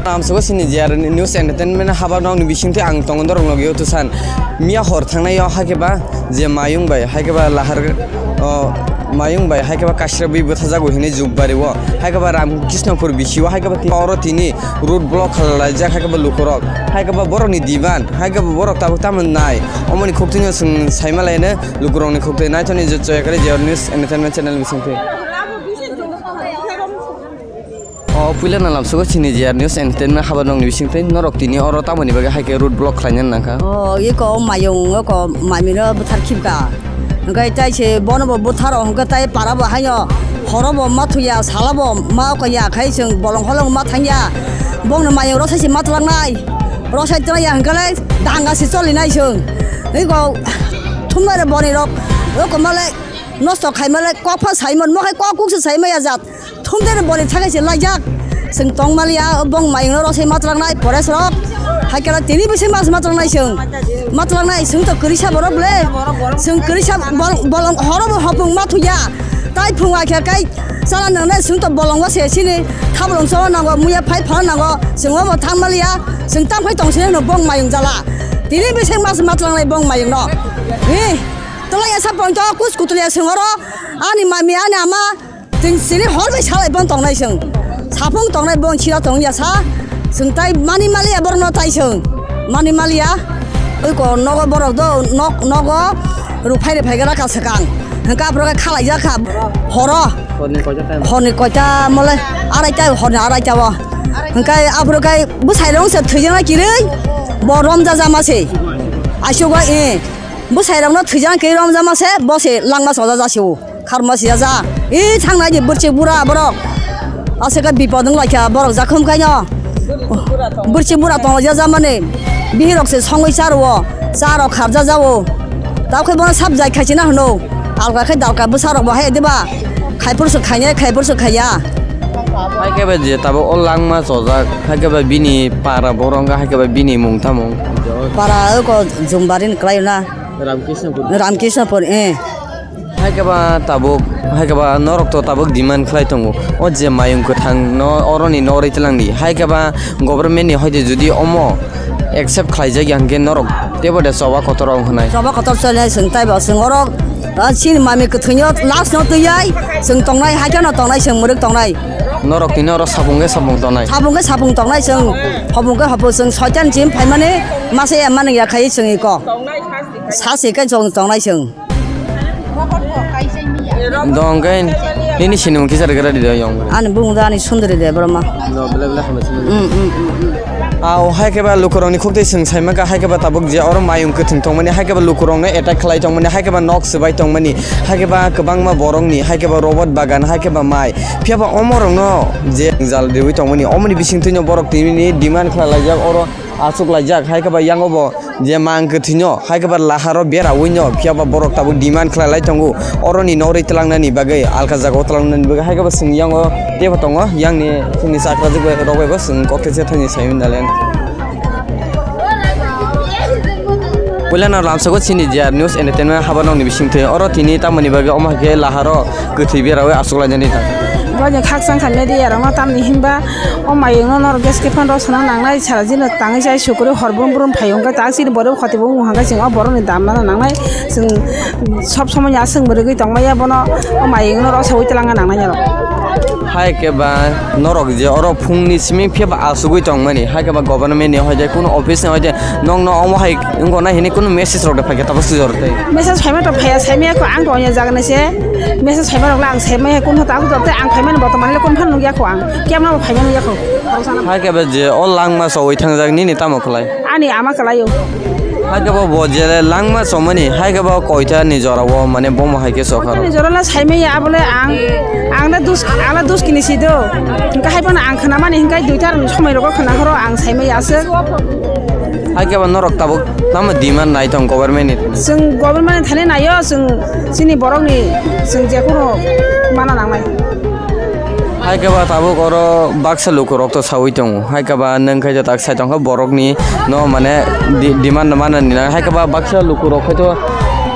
Amsuko sini jar news entertainment haba nong bisingte ang tongon dorong logio tusan mia hor thangnai yo hakeba je mayung bai hakeba lahar mayung bai hakeba kashrabi bothajago hine jubbari wo hakeba ramkrishnapur bisiwa hakeba oro tini road block khalai jak hakeba lukorok hakeba boroni divan hakeba borok tabu taman nai omoni khoktinyo sing saimalaine lukorongni khokte nai thoni je choyakare je news entertainment channel bisingte Pula na lam suka sini jar news entertainment haba nong bising te norok tini oro tamani baga haike road block khlainan nangka iko mayung ko mamino buthar khipka ngai tai che bonobo butharo hongka tai parabo hayo horobo mathuya salabo ma ko ya khai sing bolong holong ma thangya bong na mayung ro sai mat langnai ro sai tra ya hangkale danga si cholinai sing iko thumare boni rok ko male nosto khai male ko pha saimon mo khai ko kuk se saimai ajat thumdere boni thagai se lajak sing tong malia bong mayung ro sai mat langnai pores rok hakala tini bisi mas mat langnai sing to krisa borok le sing krisa bolong horobo hopung mathuya tai phunga kha kai sala nang sing to bolong wa se sini thabolong so nango muya phai phal nango sing wa thang malia sing tam phai tong se no bong mayung jala tini bisi mas mat langnai bong mayung no tolaya sapong to kus kutulia sing ro ani mami ani ama ting sini hor bai salai bong tong nai sing sapong tong nai bong chira tong ya sa sing tai mani malia borno tai sing mani malia ko nogo borok do nogo rupai rupai gara ka sakang hangka pro ka khalai ja kha horo honi koita mole arai ta wa hangka apro kai busai rong se thujana kirei borom ja jama se ashoga busai rong no thujana ke rom jama se bose langma soja ja siu kharma sia ja thangnai ni burche bura borok aseka bipodong laikha borok jakhum kaino burche bura tong ja jamane bihirok se songoi charwo charo kharja jawo takhoi bona sabjai khaisina hno alga khai dalka busarok bahai deba khaipur su khaya haike ba je tabo olangma sojak haike ba bini para boronga haike ba bini mungtamung para ko jumbarin klaina ramkishnapur haike ba norok to tabuk demand khlai tongo o je mayung ko thang no oroni norei telangni haike ba government ni hoide judi omo accept khlaijak yange norok tebode soba kotorong hnai soba kotor chale sing tai ba sing orok sin mami ko thunyo last no tuyai sing tongnai haike no tongnai sing murik tongnai norok tini oro sabung tongnai sabung tongnai sing hobu sing sojan jim phaimane mase amane ya khai sing ko sase ka jong tongnai sing donggain ini sinung kisar gara di dayong an bungdani sundari de brahma no bela aw haike ba lukurong ni khokte sing saima ka haike ba tabuk je or mayung ke thingtong mani haike ba lukurong ne attack khlai tong mani haike ba nok subai tong mani haike ba kabang ma borong ni haike ba robot bagan haike ba mai phia ba omorong no je jal dewi tong mani omni bising tinyo borok tini demand khlai jak oro asuk lajak haike ba yango bo je mang ke tinyo haike ba laharo bera winyo phia ba borok tabuk demand khlai tongu oroni nori telangna ni bagai alka jago telangna ni bagai haike ba sing yango deba tongo yang ni sing sakra jek robe ba sing kokte je thani saimin dalen Pulana lamsago sini jar news entertainment haba nong ni bisingte oro tini tamani bagai oma ke laharo gethei berawe asukla jani ta Banyak hak sangkan media orang tam ni himba o mayung no ges ke pan ro sanang nangnai sarajin tangi jai syukuri horbum phayung ka taksi boro khatibu muhanga sing o boro ni damna nangnai sing sob somoi asing bergei tongmaya bono o mayung no ro sawi telanga nangnai ro haike ba norok je oro phungni simi pheba asugui tongmani haike ba government ni hoje kono office ni hoje nong no omo hai ngo na hini kono message rok phage tabas jorte message phaima to phaya saimia ko ang to nya jagna se message phaima rok lang saimia kono ta ko te ang phaima bottoman le kon phan nugia ko ang kemna phaima nugia ko haike ba je o langma soi thangjak ni tamo khlai ani ama kalayo haike ba bojele langma somani haike ba koita ni jorawo mane bom haike sokhar ni jorala saimia abole angla dus kini sido ka haibana ang khana mani hinkai duitar somai rok khana horo ang saimia ase haike ba norok tabuk nam demand nai tong government ni sing government thane nayo sini borok ni sing je kono mana nangnai haike ba tabuk oro baksa lukurok to sawi tong haike ba nang khai tak sai tong borok ni no mane demand mana ni haike ba baksa lukurok to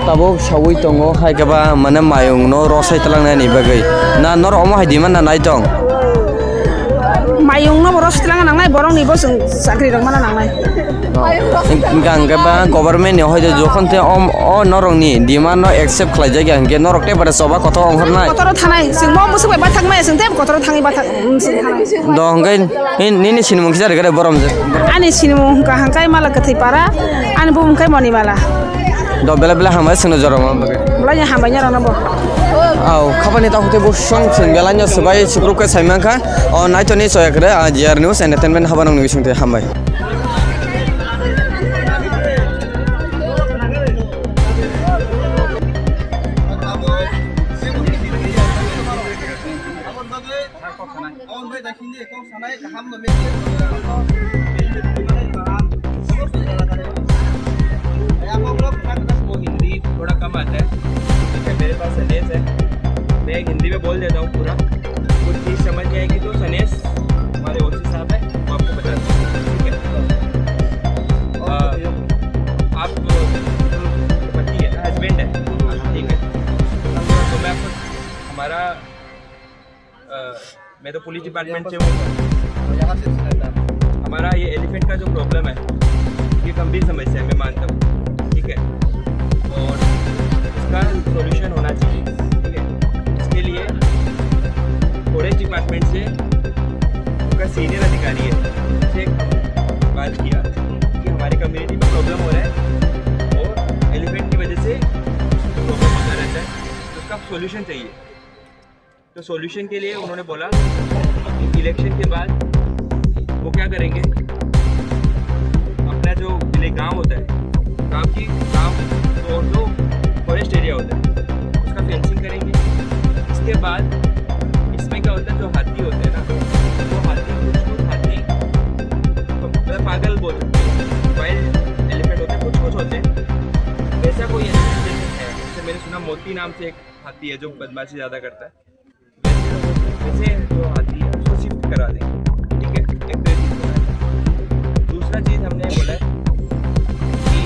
tabuk sawi tong haike ba mane mayung no rosai talang na ni bagai na nor omo hai demand na nai tong माइंनो बर' सुथलाङा नांनाय बरं निबो जों साख्रि दं माना नांनाय गांगेबा government हयতো जखनते अ नरकनि demand accept खालामजाय गया हंके नरक टेबारे सबा कत अंहरनाय कतरो थानाय जों म मोसोबाय बा थांनाय जों देब कतरो थाङै बा थानाय द हंके नि सिनमुखि जारे गरे बरम आनि सिनेमा हुंका हांकाय माला गथै पारा आनि बुमखाय मनि माला द बेला बेला हामबाय सोनो जरम बगे ब्लाय हामबाय रनबो औ खाबानि ताखुते बुसं जों बेलाnya सबाय सुग्रुके साइमांखा अ नायतनि सयाखरे जिआर निउज एन्टारटेनमेन्ट हाबानां निउसंते हामबाय हिंदी थोड़ा कम आता है, ठीक है, मेरे पास सनेस है, मैं हिंदी में बोल देता हूँ पूरा, कुछ चीज़ समझ नहीं आएगी तो सनेस हमारे ओसी साहब है, वो आपको बता देंगे, ठीक है। आप पति है, हस्बैंड है, ठीक है, तो मैं आपको हमारा मैं तो पुलिस डिपार्टमेंट से हूँ, हमारा ये एलिफेंट का जो प्रॉब्लम है ये गंभीर समस्या है, मैं मानता हूँ, ठीक है, और इसका सॉल्यूशन होना चाहिए, ठीक है। इसके लिए फॉरेस्ट डिपार्टमेंट से उनका सीनियर अधिकारी है उससे बात किया कि हमारी कम्युनिटी में प्रॉब्लम हो रहा है और एलिफेंट की वजह से प्रॉब्लम होता रहता है, तो उसका सॉल्यूशन चाहिए। तो सॉल्यूशन के लिए उन्होंने बोला इलेक्शन के बाद वो क्या करेंगे, अपना जो विलेज गांव होता है, गांव तो जो फॉरेस्ट एरिया होता है उसका फेंसिंग करेंगे। इसके बाद इसमें क्या होता है, जो हाथी होते हैं ना, वो हाथी कुछ हाथी पागल बोल सकते हैं, वाइल्ड एलिफेंट होते हैं, कुछ होते हैं, वैसा कोई एलिफेंट है जैसे मैंने सुना मोती नाम से एक हाथी है जो बदमाशी ज़्यादा करता है, वैसे जो हाथी है उसको शिफ्ट करा देंगे, ठीक है। एक तो ये चीज़ बोला है। दूसरा चीज़ हमने बोला है कि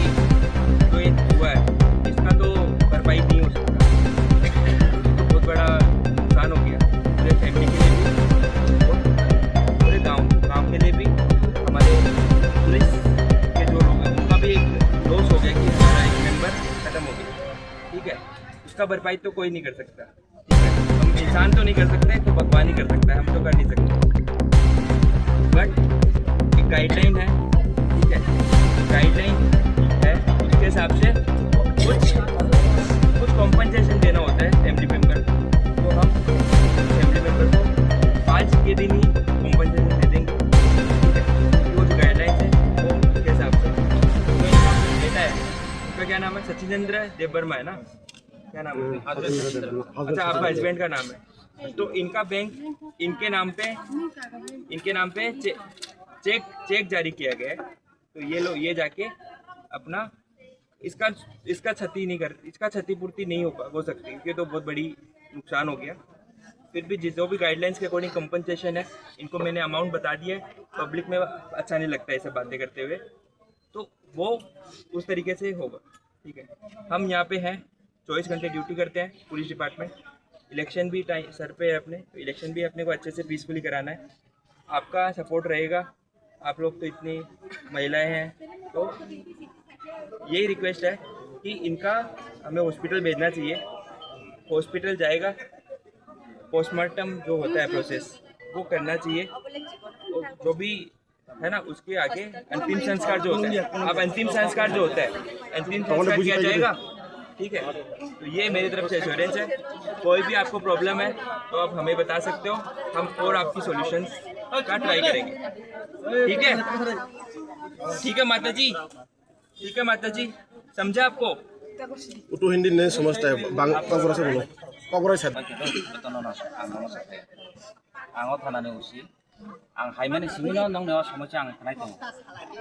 जो ये हुआ है इसका तो भरपाई नहीं हो सकता, तो बहुत बड़ा नुकसान हो गया पूरे फैमिली के लिए भी और पूरे गांव के लिए भी। हमारे पुलिस के जो लोग हैं उनका भी एक लॉस हो गया कि हमारा एक मेंबर ख़त्म हो गया, ठीक है। उसका भरपाई तो कोई नहीं कर सकता, ठीक है। हम इंसान तो नहीं कर सकते, तो भगवान ही कर सकता है, हम तो कर नहीं सकते। बट एक गाइडलाइन है, ठीक है, गाइडलाइन है, उसके हिसाब से कुछ कॉम्पनसेशन देना होता है फैमिली मेम्बर को, तो हम फैमिली मेम्बर को 5 के दिन ही कॉम्पनसेशन दे देंगे, ठीक है। वो जो गाइडलाइंस है वो उसके हिसाब से जो इनका बेटा है उसका क्या नाम है, सचिंद्र देव वर्मा है ना, क्या नाम है? अच्छा, आपका हस्बैंड का नाम है। तो इनका बैंक इनके नाम पे चेक जारी किया गया है, तो ये लोग ये जाके अपना इसका क्षतिपूर्ति नहीं हो सकती, क्योंकि तो बहुत बड़ी नुकसान हो गया। फिर भी जो भी गाइडलाइंस के अकॉर्डिंग कंपनसेशन है, इनको मैंने अमाउंट बता दिया है। पब्लिक में अच्छा नहीं लगता ऐसे बातें करते हुए, तो वो उस तरीके से होगा, ठीक है। हम यहाँ पे हैं, 24 घंटे ड्यूटी करते हैं पुलिस डिपार्टमेंट। इलेक्शन भी टाइम सर पे है अपने, तो इलेक्शन भी अपने को अच्छे से पीसफुली कराना है। आपका सपोर्ट रहेगा, आप लोग तो इतनी महिलाएं हैं, तो यही रिक्वेस्ट है कि इनका हमें हॉस्पिटल भेजना चाहिए। हॉस्पिटल जाएगा, पोस्टमार्टम जो होता है प्रोसेस वो करना चाहिए, और जो भी है ना उसके आगे अंतिम संस्कार जो होता है, अब अंतिम संस्कार जो होता है अंतिम संस्कार किया जाएगा, ठीक है। तो ये मेरी तरफ से एश्योरेंस है। कोई भी आपको प्रॉब्लम है तो आप हमें बता सकते हो, हम और आपकी सॉल्यूशंस का ट्राई करेंगे, ठीक है। ठीक है माता जी, ठीक है माता जी, समझा आपको? उतो हिंदी नहीं समझता है, कबरा से बोलो, कबरा से। आंगो थानानि उसी आं हाइमानि सिमिनो नंनायाव समस्या आं थानाय दं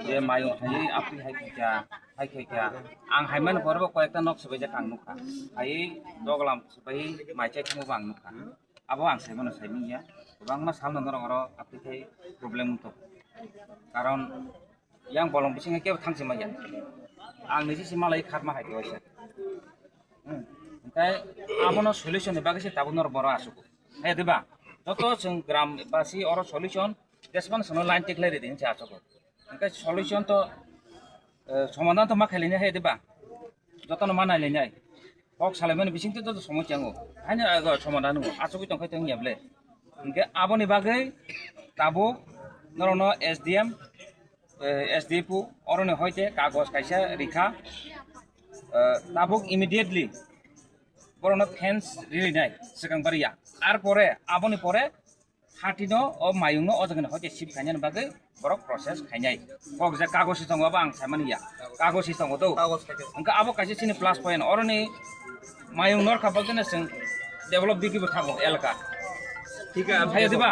जे मायो हायै आपि हाइखाया आं हाइमानि बरबो कयेकटा नक सबाय आं नुखा हायै दगलाम सबाय माइचाय खमबो आं नुखा आबो आं साइमानो साइमिया गोबांमा सामनो नरंगरो आपिथाय प्रब्लेम तो कारण yang bolong bising ke थांसे माया आं निजे सिमालाय खारमा हाइदो आइसा ओमफ्राय आमनो सल्युशन बागैसे दाबुनर बर आसुको हे देबा যত जों ग्रामবাসী और सल्यूशन जेसेबां सोनो लाइन टेक लायरे दिन चाचको ओंखाय सल्युशन तो समाधान तो मा खालायनो हायो देबा जतन मा नायलायनाय हक सालायमाने बिसिंथ' तो समस्या दङ हायनो समाधान दङ आचुकि दंखाय थों याबले ओंखाय आबोनि बागै दाबो नरनो एसडीएम एसडीपु अरने हयते कागज कायसा रिखा दाबो इमिडिएटली बरनो फेन्स रिलिनाय सिगांबारिया आर परे आबोनि परे हाटिनो अ मायुंनो अजगनो हयते सिप खायनायनि बागै बरक प्रसेस खायनाय हक जे कागज दङबा आं सायमानिया कागज दङ तो ओंखाय आबो कायसे सिनि प्लास पॉइंट अरनि मायुं नर खाबालजों जों डेभेलप दिगिबो थागो एलका ठीक है हायो दिबा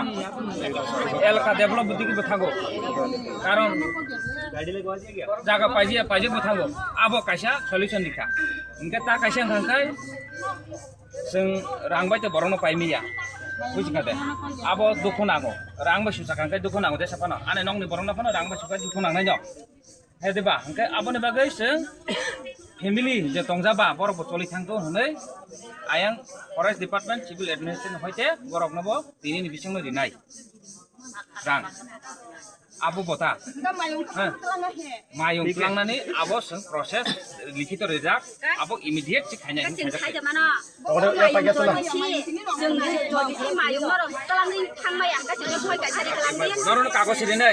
एलका डेभेलप दिगिबो थागो कारण जागा पाइजे थागो आबो कायसा सल्युशन दिखा ओंखाय ता कायसा ओंखाय जों रांबाय तो बरनो पाइमिया बुझिखादे आबो दुखु नांगौ रांबो सुसाखांखाय दुखु नांगौ दे सापानो आने नंनि बरनो फानो रांबो सुखा दुखु नांनाय दं हायो दिबा ओंखाय आबोनि बागै जों फेमिली जे तंजाबा बरफ चलि थांगौ होनै आयं फरेस्ट डिपार्टमेंट सिविल एडमिनिस्ट्रेशन हयते बरफ नबो दिनैनि बिसिंनो दिनाय रां आबो बता मायुं खालामनानै आबो जों प्रसेस लिखित रिजार्ट आबो इमिडिएट सिखायनाय नरनो कागज दिनै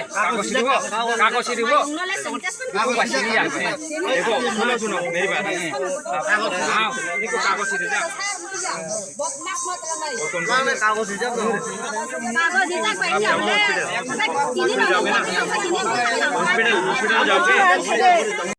कागज दिबो देखो सुनो मेरी बात देखो कागज रिजार्ट हॉस्पिटल जाओगे